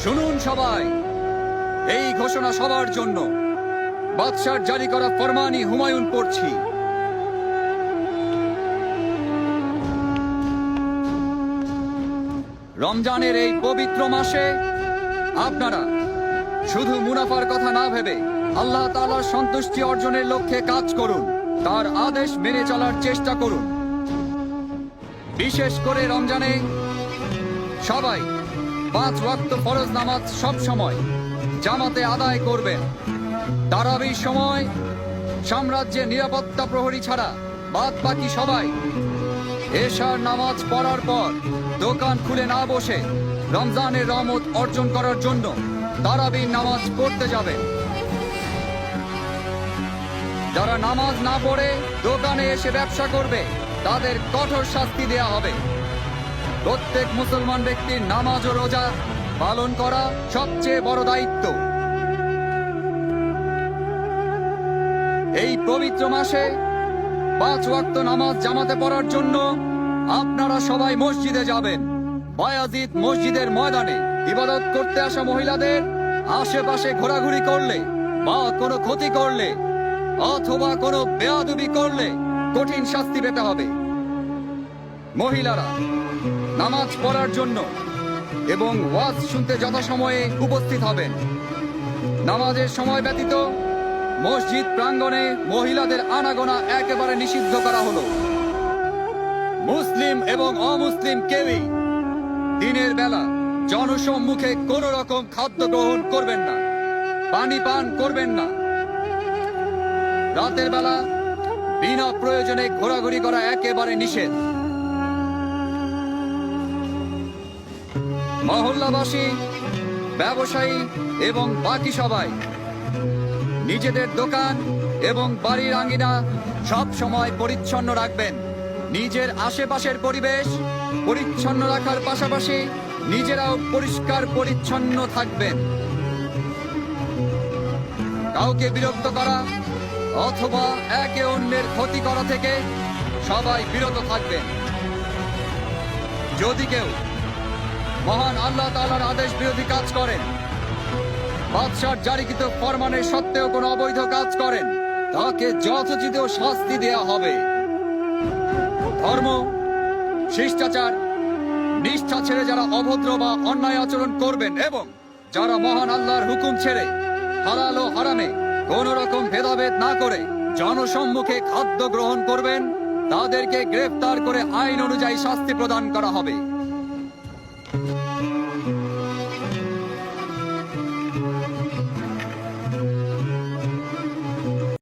শুনুন সবাই, এই ঘোষণা সবার জন্য। বাদশার জারি করা ফরমানি হুমায়ুন পড়ছি। রমজানের এই পবিত্র মাসে আপনারা শুধু মুনাফার কথা না ভেবে আল্লাহ তাআলার সন্তুষ্টি অর্জনের লক্ষ্যে কাজ করুন। তার আদেশ মেনে চলার চেষ্টা করুন। বিশেষ করে রমজানে সবাই 5 ওয়াক্ত ফরজ নামাজ সব সময় জামাতে আদায় করবেন। তারাবির সময় সাম্রাজ্যের নিরাপত্তা প্রহরী ছাড়া বাদ বাকি সবাই এশার নামাজ পড়ার পর দোকান খুলে না বসে রমজানের রহমত অর্জন করার জন্য তারাবির নামাজ পড়তে যাবেন। যারা নামাজ না পড়ে দোকানে এসে ব্যবসা করবে তাদের কঠোর শাস্তি দেয়া হবে। প্রত্যেক মুসলমান ব্যক্তির নামাজ ও রোজা পালন করা সবচেয়ে বড় দায়িত্ব। এই পবিত্র মাসে 5 ওয়াক্ত নামাজ জামাতে পড়ার জন্য আপনারা সবাই মসজিদে যাবেন। বায়াজিদ মসজিদের ময়দানে ইবাদত করতে আসা মহিলাদের আশেপাশে ঘোরাঘুরি করলে বা কোনো ক্ষতি করলে অথবা কোনো বেয়াদবি করলে কঠিন শাস্তি পেতে হবে। মহিলারা নামাজ পড়ার জন্য এবং ওয়াজ শুনতে যথাসময়ে উপস্থিত হবেন। নামাজের সময় ব্যতীত মসজিদ প্রাঙ্গণে মহিলাদের আনাগোনা একেবারে নিষিদ্ধ করা হলো। মুসলিম এবং অমুসলিম কেউই দিনের বেলা জনসম্মুখে কোন রকম খাদ্য গ্রহণ করবেন না, পানি পান করবেন না। রাতের বেলা বিনা প্রয়োজনে ঘোরাঘুরি করা একেবারে নিষেধ। মহল্লাবাসী, ব্যবসায়ী এবং বাকি সবাই নিজেদের দোকান এবং বাড়ির আঙ্গিনা সব সময় পরিচ্ছন্ন রাখবেন। নিজের আশেপাশের পরিবেশ পরিচ্ছন্ন রাখার পাশাপাশি নিজেরাও পরিষ্কার পরিচ্ছন্ন থাকবেন। কাউকে বিরক্ত করা অথবা একে অন্যের ক্ষতি করা থেকে সবাই বিরত থাকবেন। যদি কেউ মহান আল্লাহ তাআলার আদেশ বিরোধী কাজ করেন, বাদশার জারিকৃত ফরমানের সত্ত্বেও কোনো অবৈধ কাজ করেন, তাকে যথোচিত শাস্তি দেয়া হবে। ধর্ম, শিষ্টাচার, নিষ্ঠা ছেড়ে যারা অভদ্র বা অন্যায় আচরণ করবেন এবং যারা মহান আল্লাহর হুকুম ছেড়ে হালাল ও হারামে কোন রকম ভেদাভেদ না করে জনসম্মুখে খাদ্য গ্রহণ করবেন, তাদেরকে গ্রেফতার করে আইন অনুযায়ী শাস্তি প্রদান করা হবে।